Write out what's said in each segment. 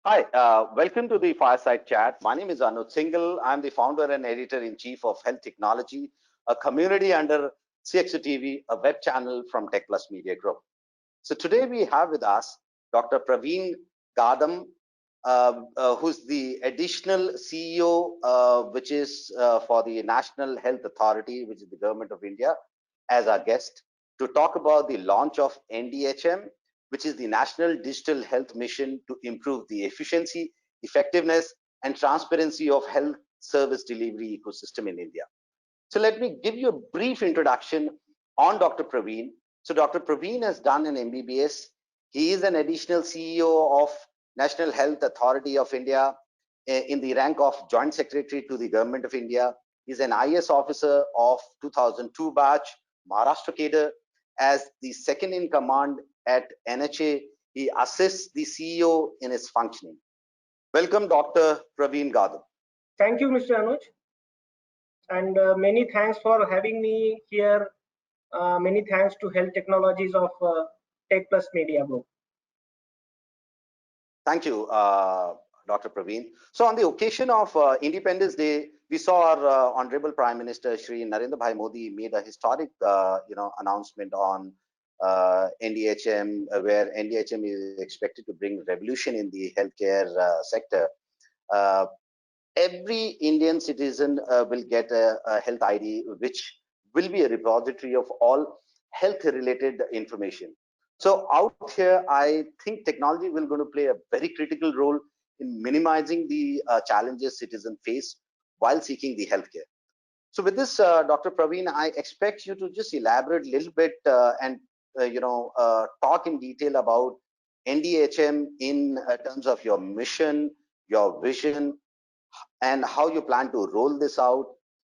Hi, welcome to the Fireside Chat. My name is Anuj Singhal. I'm the founder and editor-in-chief of Health Technology, a community under CXO TV, a web channel from Tech Plus Media Group. So today we have with us Dr. Praveen Gadam, who's the additional CEO, which is for the National Health Authority, which is the Government of India, as our guest to talk about the launch of NDHM, which is the National Digital Health Mission to improve the efficiency, effectiveness, and transparency of health service delivery ecosystem in India. So let me give you a brief introduction on Dr. Praveen. So Dr. Praveen has done an MBBS. He is an additional CEO of National Health Authority of India in the rank of Joint Secretary to the Government of India. He's an IS officer of 2002 batch, Maharashtra cadre. As the second in command at NHA, he assists the CEO in his functioning. Welcome, Dr. Praveen Gadam. Thank you, Mr. Anuj. And many thanks for having me here. Many thanks to Health Technologies of Tech Plus Media Group. Thank you, Dr. Praveen. So on the occasion of Independence Day, we saw our Honorable Prime Minister Shri Narendra Bhai Modi made a historic announcement on NDHM, where NDHM is expected to bring revolution in the healthcare sector. Every Indian citizen will get a health ID, which will be a repository of all health related information. So out here, I think technology will going to play a very critical role in minimizing the challenges citizens face while seeking the healthcare. So with this, Dr. Praveen, I expect you to just elaborate a little bit and talk in detail about NDHM in terms of your mission, your vision, and how you plan to roll this out,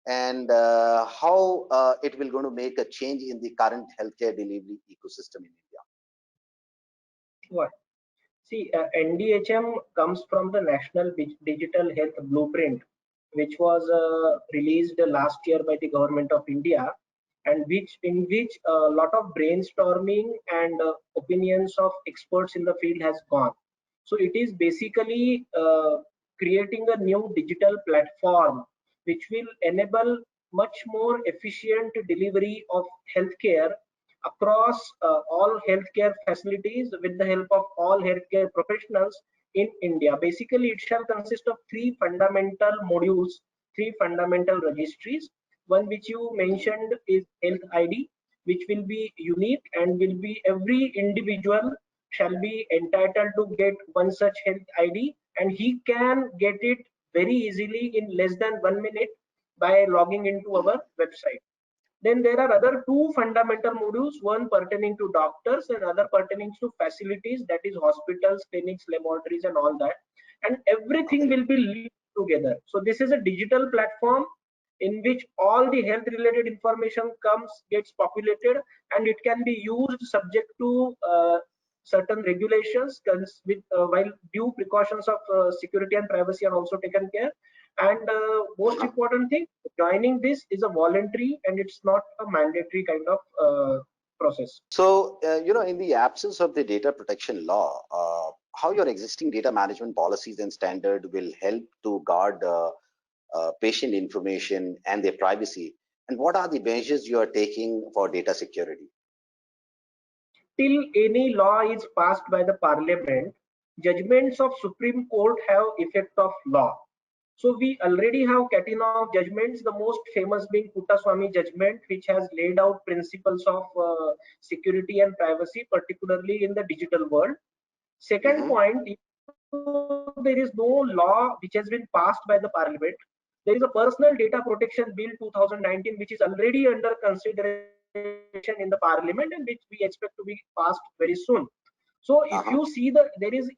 and how it will going to make a change in the current healthcare delivery ecosystem in India. What? See, NDHM comes from the National Digital Health Blueprint, which was released last year by the Government of India, and in which a lot of brainstorming and opinions of experts in the field has gone. So it is basically creating a new digital platform which will enable much more efficient delivery of healthcare across all healthcare facilities with the help of all healthcare professionals in India. Basically, it shall consist of three fundamental modules, three fundamental registries. One which you mentioned is Health ID, which will be unique and will be every individual shall be entitled to get one such Health ID, and he can get it very easily in less than 1 minute by logging into our website. Then there are other two fundamental modules, one pertaining to doctors and other pertaining to facilities, that is hospitals, clinics, laboratories and all that, and everything will be linked together. So this is a digital platform in which all the health related information gets populated, and it can be used subject to certain regulations with while due precautions of security and privacy are also taken care. And most important thing, joining this is a voluntary and it's not a mandatory kind of process. So in the absence of the data protection law, how your existing data management policies and standard will help to guard patient information and their privacy, and what are the measures you are taking for data security? Till any law is passed by the Parliament, judgments of Supreme Court have effect of law. So we already have catalogue judgments, the most famous being Puttaswamy judgment, which has laid out principles of security and privacy, particularly in the digital world. Second point, there is no law which has been passed by the Parliament. There is a Personal Data Protection Bill 2019, which is already under consideration in the Parliament and which we expect to be passed very soon. So if you see there is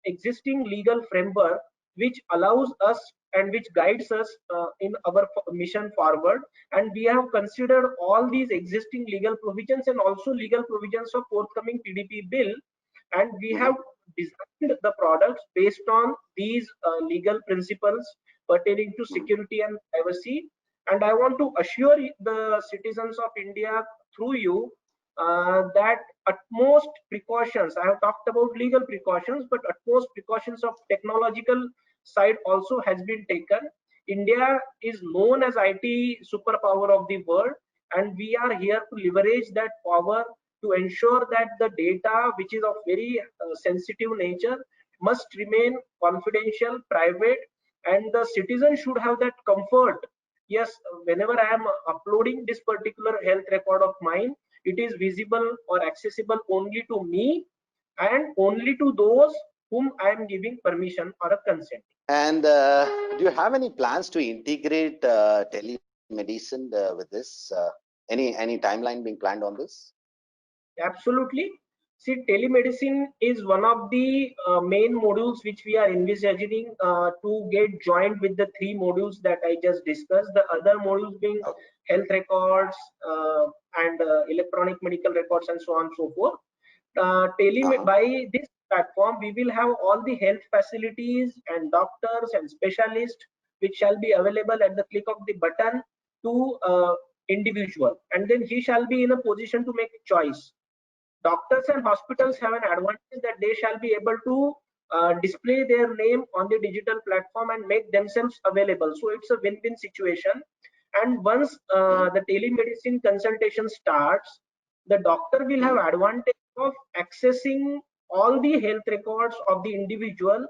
existing legal framework which allows us and which guides us in our mission forward, and we have considered all these existing legal provisions and also legal provisions of forthcoming PDP bill, and we have designed the products based on these legal principles pertaining to security and privacy. And I want to assure the citizens of India through you that utmost precautions, I have talked about legal precautions, but utmost precautions of technological side also has been taken. India is known as IT superpower of the world, and we are here to leverage that power to ensure that the data, which is of very sensitive nature, must remain confidential, private, and the citizen should have that comfort. Yes, whenever I am uploading this particular health record of mine, it is visible or accessible only to me and only to those whom I am giving permission or a consent. And do you have any plans to integrate telemedicine with this? Any timeline being planned on this? Absolutely. See, telemedicine is one of the main modules which we are envisaging to get joined with the three modules that I just discussed. The other modules being health records and electronic medical records and so on and so forth. By this platform, we will have all the health facilities and doctors and specialists which shall be available at the click of the button to individual, and then he shall be in a position to make choice. Doctors and hospitals have an advantage that they shall be able to display their name on the digital platform and make themselves available. So it's a win-win situation. And once the telemedicine consultation starts, the doctor will have advantage of accessing all the health records of the individual,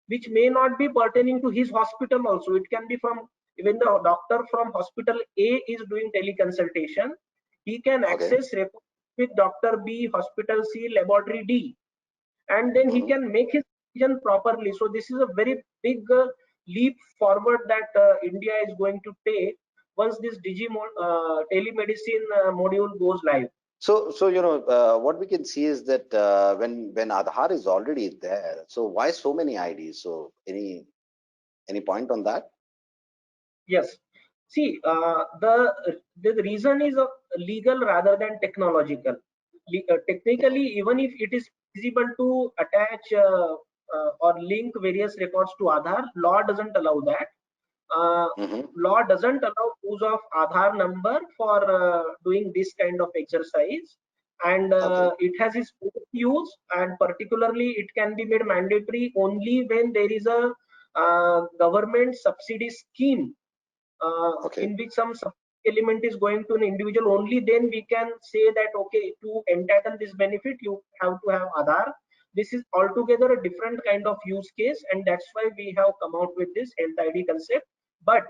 which may not be pertaining to his hospital also. It can be from, even the doctor from hospital A is doing teleconsultation, he can access records with Dr. B, hospital C, laboratory D, and then he can make his decision properly. So this is a very big leap forward that India is going to take once this telemedicine module goes live. So what we can see is that when Aadhaar is already there, so why so many IDs? So any point on that? Yes. See, the reason is legal rather than technological. Technically, even if it is feasible to attach or link various records to Aadhaar, law doesn't allow that. Law doesn't allow use of Aadhaar number for doing this kind of exercise, and it has its own use, and particularly it can be made mandatory only when there is a government subsidy scheme in which some element is going to an individual. Only then we can say that, okay, to entitle this benefit you have to have Aadhaar. This is altogether a different kind of use case, and that's why we have come out with this health ID concept. But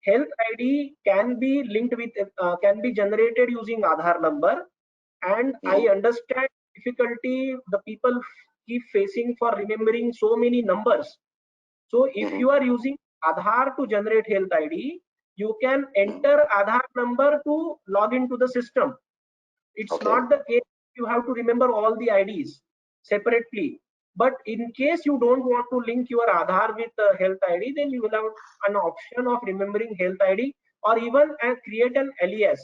health ID can be linked with can be generated using Aadhaar number, and I understand difficulty the people keep facing for remembering so many numbers. So if you are using Aadhaar to generate health ID, you can enter Aadhaar number to log into the system. It's not the case you have to remember all the IDs separately. But in case you don't want to link your Aadhaar with health ID, then you will have an option of remembering health ID, or even create an alias,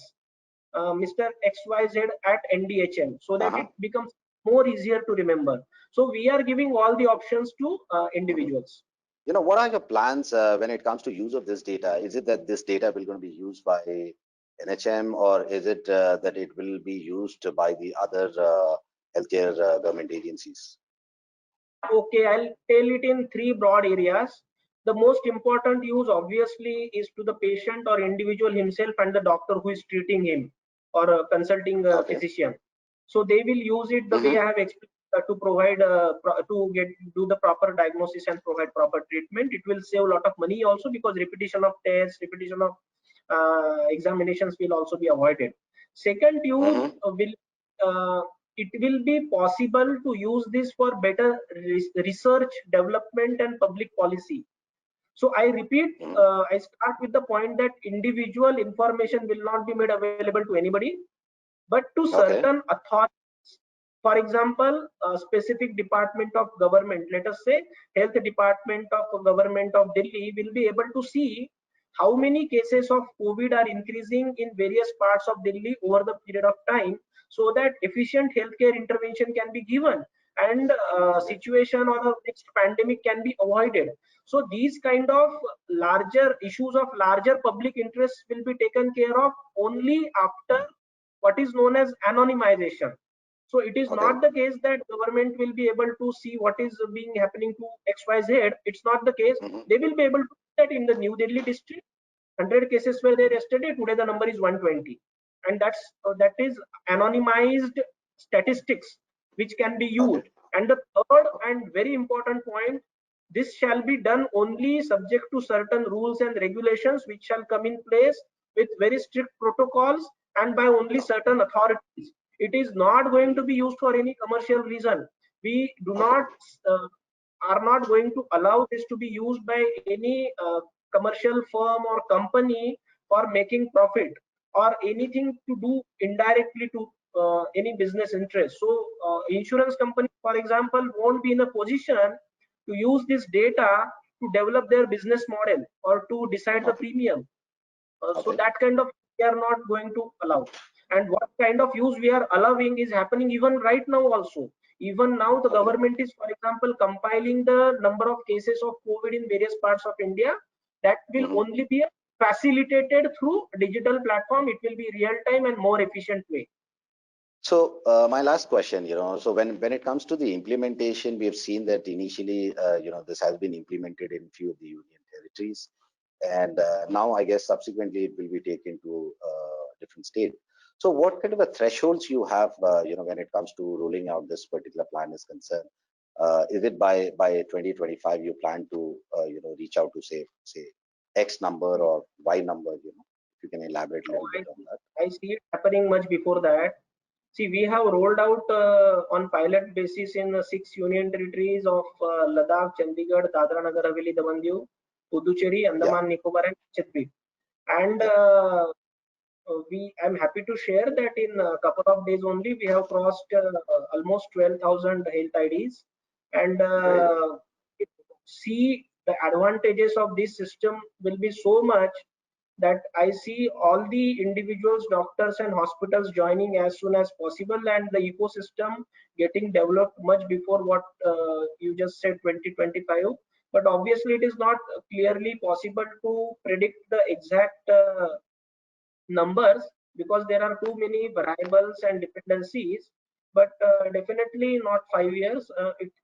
Mr. XYZ at NDHM, so that it becomes more easier to remember. So we are giving all the options to individuals. What are your plans when it comes to use of this data? Is it that this data will going to be used by NHM, or is it that it will be used by the other healthcare government agencies? Okay, I'll tell it in three broad areas. The most important use obviously is to the patient or individual himself and the doctor who is treating him or consulting a physician. So they will use it the way I have explained, to provide do the proper diagnosis and provide proper treatment. It will save a lot of money also, because repetition of tests, repetition of examinations will also be avoided. Second use it will be possible to use this for better research, development, and public policy. So I repeat, I start with the point that individual information will not be made available to anybody, but to certain authorities. For example, a specific department of government, let us say health department of government of Delhi, will be able to see how many cases of COVID are increasing in various parts of Delhi over the period of time, so that efficient healthcare intervention can be given, and situation or the next pandemic can be avoided. So these kind of larger issues of larger public interest will be taken care of only after what is known as anonymization. So it is Okay. not the case that government will be able to see what is being happening to XYZ. It's not the case. They will be able to do that in the New Delhi district. 100 cases were there yesterday. Today the number is 120, and that is anonymized statistics which can be used. Okay. And the third and very important point, this shall be done only subject to certain rules and regulations which shall come in place with very strict protocols and by only certain authorities. It is not going to be used for any commercial reason. We do not are not going to allow this to be used by any commercial firm or company for making profit or anything to do indirectly to any business interest. So insurance company, for example, won't be in a position to use this data to develop their business model or to decide the premium. So Okay. that kind of we are not going to allow. And what kind of use we are allowing is happening even right now also. Even now the government is, for example, compiling the number of cases of COVID in various parts of India. That will only be facilitated through digital platform. It will be real time and more efficient way. So my last question, so when it comes to the implementation, we have seen that initially, this has been implemented in few of the union territories, and now I guess subsequently it will be taken to different state. So what kind of a thresholds you have, when it comes to rolling out this particular plan is concerned? Is it by 2025 you plan to, reach out to say X number or Y number? If you can elaborate a little bit on that. I see it happening much before that. See, we have rolled out on pilot basis in 6 union territories of Ladakh, Chandigarh, Dadra Nagar Haveli, Daman Diu, Puducherry, Andaman Nicobar, and Lakshadweep. And I'm happy to share that in a couple of days only we have crossed almost 12,000 health IDs, and see the advantages of this system will be so much that I see all the individuals, doctors and hospitals joining as soon as possible, and the ecosystem getting developed much before what you just said, 2025. But obviously it is not clearly possible to predict the exact numbers because there are too many variables and dependencies. But definitely not 5 years.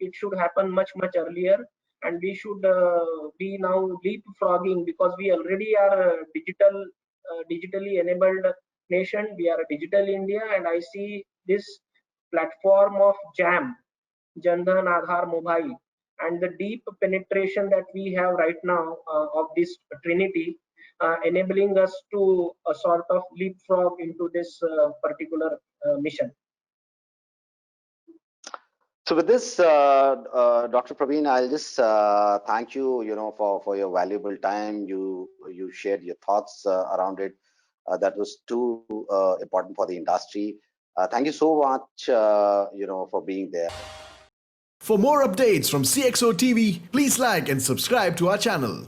It should happen much earlier, and we should be now leapfrogging because we already are digitally enabled nation. We are a digital India, and I see this platform of JAM, Jan Dhan Aadhaar Mobile, and the deep penetration that we have right now of this trinity, enabling us to sort of leapfrog into this particular mission. So with this, Dr. Praveen, I'll just thank you, for your valuable time. You shared your thoughts around it. That was too important for the industry. Thank you so much, for being there. For more updates from CXO TV, please like and subscribe to our channel.